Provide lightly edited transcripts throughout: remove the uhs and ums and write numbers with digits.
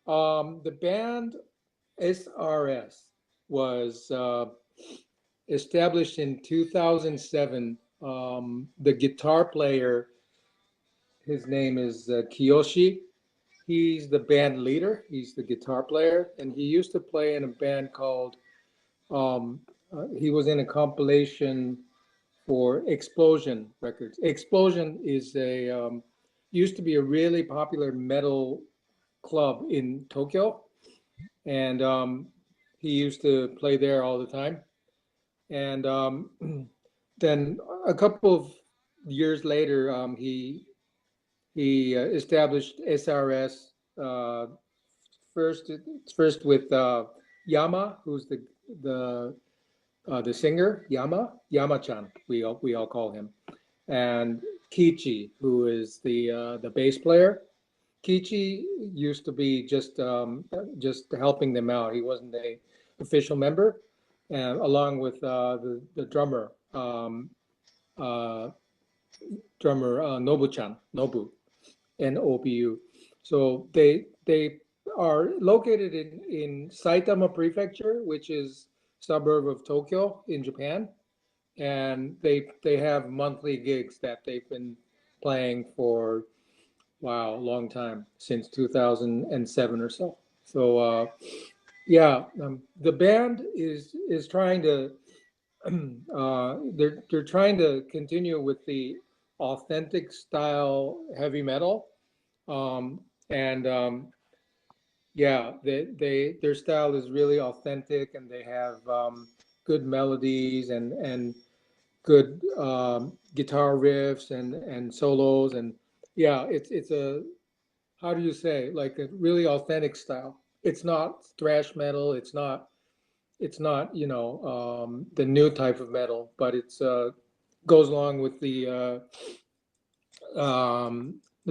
The band SRS was established in 2007. The guitar player, his name is Kiyoshi. He's the band leader. He's the guitar player, and he used to play in a band called. He was in a compilation for Explosion Records. Explosion is a used to be a really popular metal club in Tokyo, and he used to play there all the time. And then a couple of years later, he established SRS first first with Yama, who's the singer Yama-chan. We all call him, and Kichi, who is the bass player. Kichi used to be just helping them out. He wasn't a official member, and along with the drummer uh, Nobu-chan, Nobu, Nobu. So they are located in Saitama Prefecture, which is suburb of Tokyo in Japan, and they have monthly gigs that they've been playing for wow, a long time, since 2007 or so. So yeah, the band is trying to they're trying to continue with the authentic style heavy metal, um, and yeah, their style is really authentic, and they have good melodies and good guitar riffs and solos, and yeah, it's a, how do you say, like a really authentic style. It's not thrash metal. It's not the new type of metal, but it's goes along with the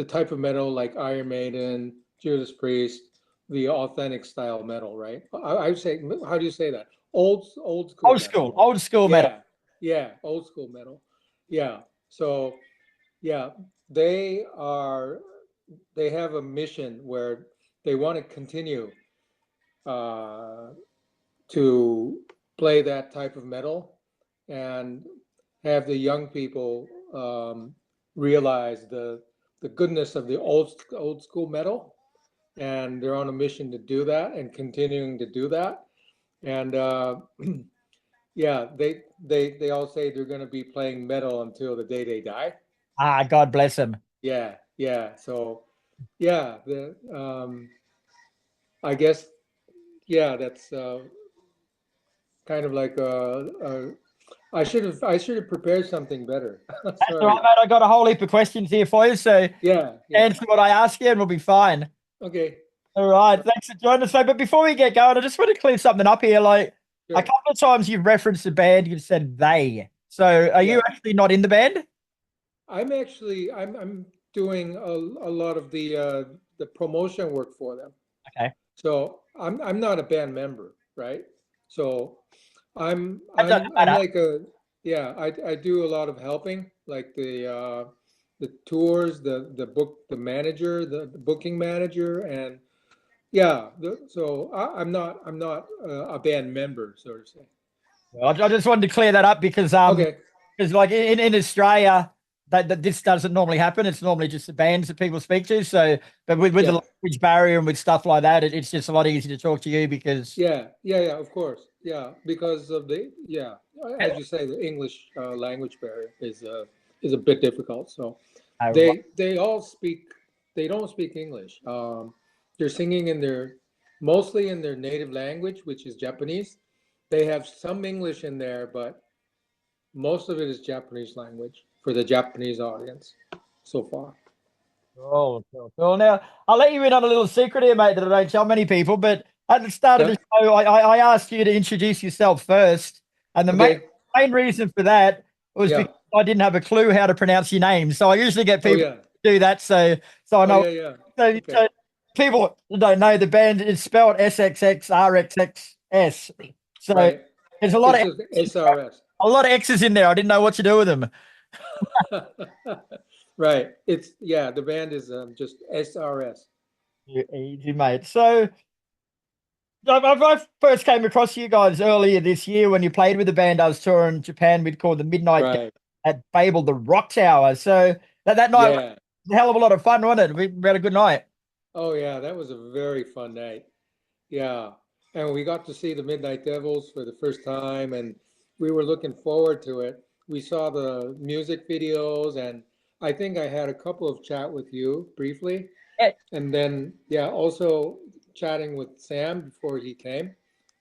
type of metal like Iron Maiden, Judas Priest, the authentic style metal, right? I would say, how do you say that? Old school metal. Old school metal. Yeah, yeah, old school metal. Yeah. So yeah, they are they have a mission where they want to continue uh, to play that type of metal and have the young people realize the goodness of the old school metal, and they're on a mission to do that and continuing to do that. And yeah, they all say they're going to be playing metal until the day they die. Ah, God bless them. Yeah, yeah. So yeah, the I guess yeah, that's kind of like I should have prepared something better. That's all Sorry. right, mate. I got a whole heap of questions here for you, so Yeah, yeah. answer what I ask you and we'll be fine. Okay. All right. Thanks for joining us, mate. But before we get going, I just want to clear something up here. Like a Sure. couple of times you've referenced the band, you've said they. So are you Yeah. actually not in the band? I'm doing a lot of the promotion work for them. Okay. So I'm not a band member, right? So I'm That I'm doesn't I'm matter. like a yeah, I do a lot of helping, like the tours, the manager, the booking manager, and yeah, so I'm not a band member, so to say. I just wanted to clear that up Okay. because like in Australia that this doesn't normally happen. It's normally just the bands that people speak to. So, but with the Yeah. language barrier and with stuff like that, it's just a lot easier to talk to you because Yeah, of course. Yeah, because of as you say, the English language barrier is a bit difficult. So uh, they all speak. They don't speak English. They're singing mostly in their native language, which is Japanese. They have some English in there, but most of it is Japanese language for the Japanese audience so far. cool. Now, I'll let you in on a little secret here, mate, that I don't tell many people. But at the start of Yeah. the show, I asked you to introduce yourself first. And the Okay. main reason for that was Yeah. because I didn't have a clue how to pronounce your name. So I usually get Oh people yeah. to do that. So I Oh know. yeah. Yeah. Okay. So people that don't know the band is spelled SxxRxXS. So Right. there's a lot It's of just SRS. a lot of X's in there. I didn't know what to do with them. Right. It's yeah. The band is just SRS. Easy, mate. So I first came across you guys earlier this year when you played with the band I was touring Japan. We'd call the Midnight Right. at Babel, the Rock Tower. So that night was Yeah. a hell of a lot of fun, wasn't it? We had a good night. Oh, yeah. That was a very fun night. Yeah. And we got to see the Midnight Devils for the first time, and we were looking forward to it. We saw the music videos, and I think I had a couple of chat with you briefly. Yeah, And then, yeah, also chatting with Sam before he came.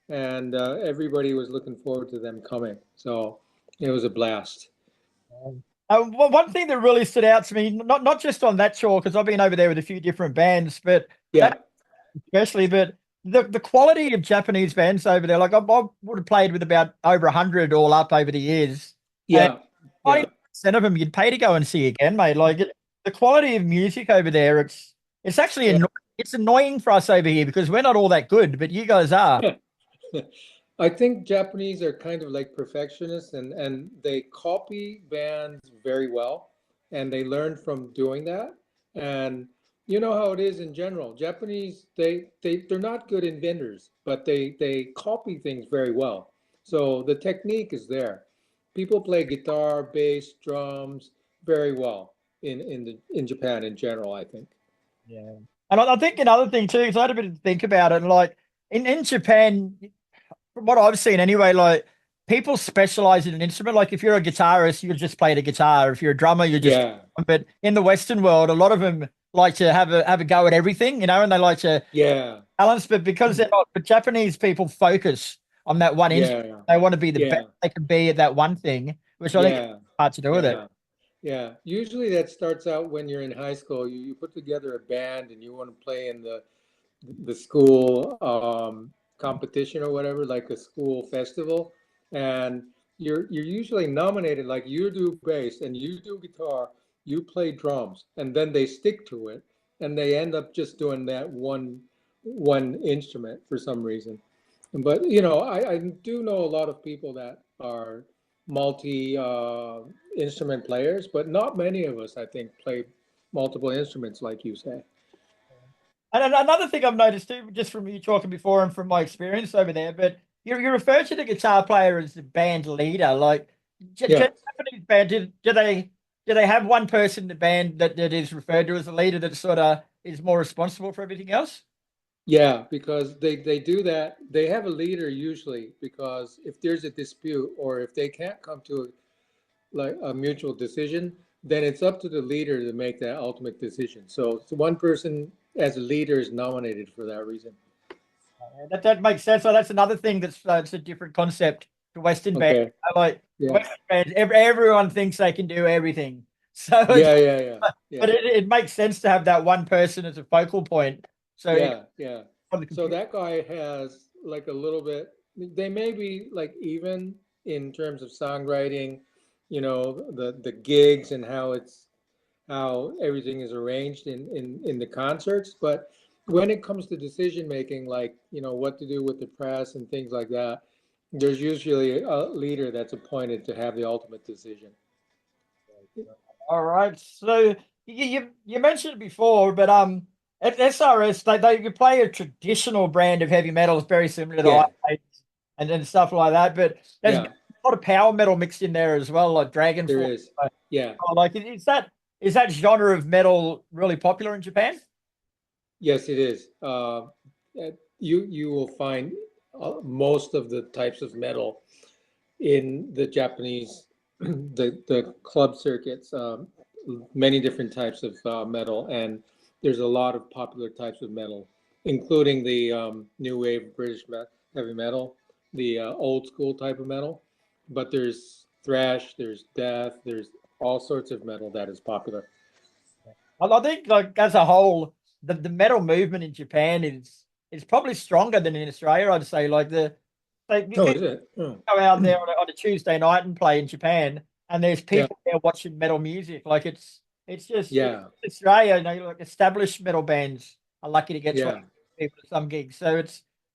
And everybody was looking forward to them coming. So it was a blast. one thing that really stood out to me, not just on that tour, because I've been over there with a few different bands, but Yeah. that especially, but the quality of Japanese bands over there, like I would have played with about over 100 all up over the years, and Yeah. Yeah. 90% of them you'd pay to go and see again, mate. The quality of music over there, it's actually Yeah. it's annoying for us over here because we're not all that good, but you guys are. I think Japanese are kind of like perfectionists, and they copy bands very well, and they learn from doing that. And you know how it is in general. Japanese, they're not good inventors, but they copy things very well. So the technique is there. People play guitar, bass, drums very well in Japan in general, I think. Yeah. And I think another thing too, because I had a bit to think about it, like in Japan, from what I've seen anyway, like people specialize in an instrument. Like if you're a guitarist, you just play the guitar. If you're a drummer, you just. Yeah. But in the Western world, a lot of them like to have a go at everything, and they like to Yeah. balance. But because they're not, but Japanese people focus on that one instrument. Yeah. They want to be the best Yeah. they can be at that one thing, which I think is Yeah. hard to do with it. Yeah. Yeah, usually that starts out when you're in high school. You put together a band and you want to play in the school competition or whatever, like a school festival, and you're usually nominated. Like you do bass and you do guitar, you play drums, and then they stick to it, and they end up just doing that one instrument for some reason. But I do know a lot of people that are multi instrument players, but not many of us, I think, play multiple instruments like you say. And another thing I've noticed too, just from you talking before and from my experience over there, but you refer to the guitar player as the band leader. Like, Yeah, Japanese band, do they have one person in the band that is referred to as a leader that sort of is more responsible for everything else? yeah, because they do that. They have a leader usually because if there's a dispute or if they can't come to like a mutual decision, then it's up to the leader to make that ultimate decision. So one person as a leader is nominated for that reason. That makes sense. So that's another thing that's it's a different concept to Western bands. Okay. Like Yeah. Western bands, everyone thinks they can do everything. So Yeah, yeah, yeah, but yeah. it makes sense to have that one person as a focal point. So Yeah, yeah. on the So computer. that guy has like a little bit, they may be like even in terms of songwriting, the gigs and how everything is arranged in the concerts. But when it comes to decision making, like, what to do with the press and things like that, there's usually a leader that's appointed to have the ultimate decision. All right. So you mentioned it before, but at SRS they you play a traditional brand of heavy metal, it's very similar to the Iron Yeah, Maiden and stuff like that. But there's a yeah, lot of power metal mixed in there as well, like there Dragonfly. is. Yeah, Like is that genre of metal really popular in Japan? yes, it is. You will find most of the types of metal in the Japanese the club circuits. Many different types of metal, and there's a lot of popular types of metal, including the new wave British heavy metal, the old school type of metal. But there's thrash, there's death, there's all sorts of metal that is popular. I think like as a whole, the metal movement in Japan is probably stronger than in Australia. I'd say like you Oh, can is it? Oh. go out there on a Tuesday night and play in Japan, and there's Yeah, people there watching metal music. Like it's just yeah, Australia. Like established metal bands are lucky to get 20 yeah. people at some gigs. So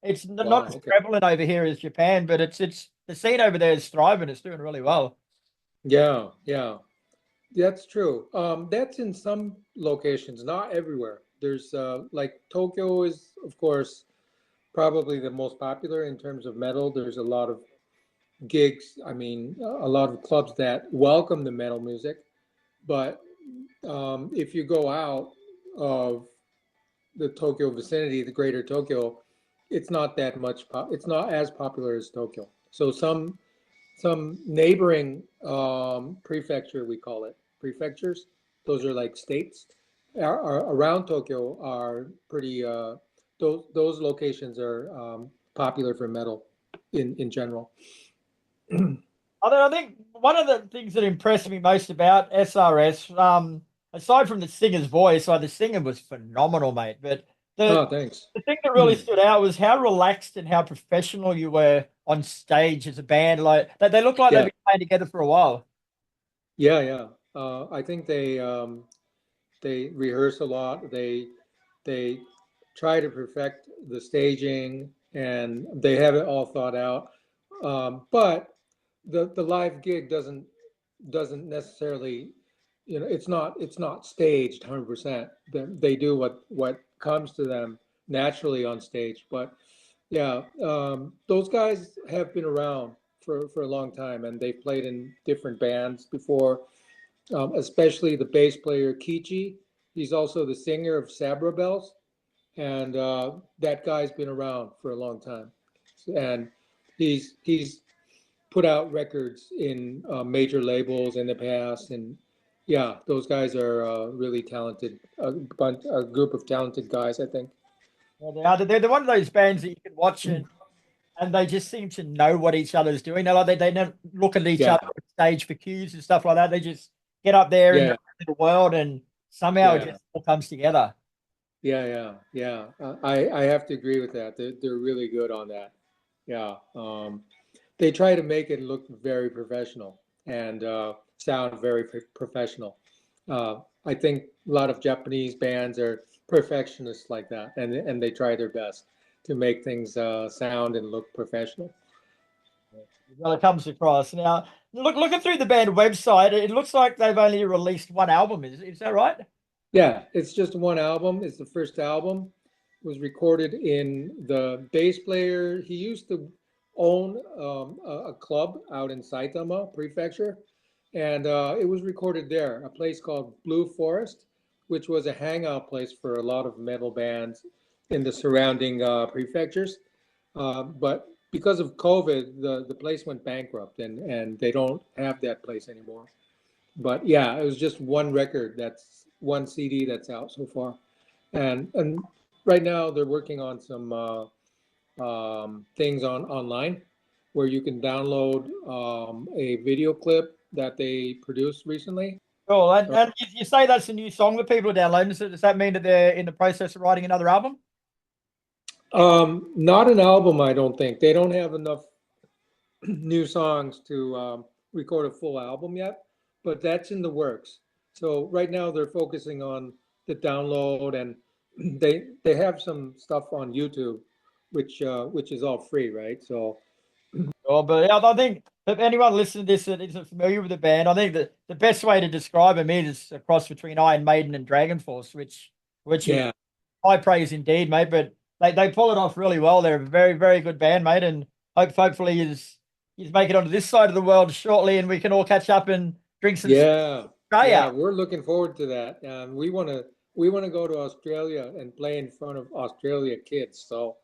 it's not Wow. as Okay. prevalent over here as Japan, but it's the scene over there is thriving. It's doing really well. Yeah, yeah. That's true. That's in some locations, not everywhere. There's like Tokyo is, of course, probably the most popular in terms of metal. There's a lot of gigs. I mean, a lot of clubs that welcome the metal music. But if you go out of the Tokyo vicinity, the greater Tokyo, it's not that much. It's not as popular as Tokyo. So some neighboring prefecture, we call it prefectures. Those are like states are around Tokyo are pretty. Those locations are popular for metal in general. I think one of the things that impressed me most about SRS, aside from the singer's voice, like the singer was phenomenal, mate. But Oh, thanks. the thing that really stood out was how relaxed and how professional you were on stage as a band. Like they look like they've Yeah, been playing together for a while. yeah, yeah. I think they rehearse a lot. They try to perfect the staging, and they have it all thought out. But the live gig doesn't necessarily, it's not staged 100%. They do what comes to them naturally on stage. But yeah, those guys have been around for a long time, and they've played in different bands before. Especially the bass player Kichi. He's also the singer of Sabra Bells, and that guy's been around for a long time, and he's put out records in major labels in the past, and yeah, those guys are really talented, a group of talented guys, I think. Yeah, they are. They're one of those bands that you can watch and they just seem to know what each other's doing. They don't look at each Yeah, other on stage for cues and stuff like that. They just get up there in yeah, their little world and somehow it yeah, just all comes together. yeah. I have to agree with that. They're really good on that. Yeah. They try to make it look very professional and sound very professional. I think a lot of Japanese bands are perfectionists like that, and they try their best to make things sound and look professional. Well, it comes across. Now, looking through the band website, it looks like they've only released one album. Is that right? Yeah, it's just one album. It's the first album. It was recorded in the bass player. He used to own a club out in Saitama Prefecture, and it was recorded there, a place called Blue Forest, which was a hangout place for a lot of metal bands in the surrounding prefectures. But because of COVID, the place went bankrupt, and they don't have that place anymore. But yeah, it was just one record, that's one CD that's out so far, and right now they're working on some things online where you can download a video clip that they produced recently. Cool. And you say that's a new song that people are downloading. So does that mean that they're in the process of writing another album? Not an album, I don't think. They don't have enough new songs to record a full album yet, but that's in the works. So right now they're focusing on the download, and they have some stuff on YouTube, which is all free, right? So Oh, but yeah, I think if anyone listening to this that isn't familiar with the band, I think that the best way to describe them is a cross between Iron Maiden and Dragon Force, which is yeah, high praise indeed, mate. But they pull it off really well. They're a very, very good band, mate, and hopefully is make it onto this side of the world shortly, and we can all catch up and drink some yeah, yeah. Australia. We're looking forward to that. We want to go to Australia and play in front of Australia kids. So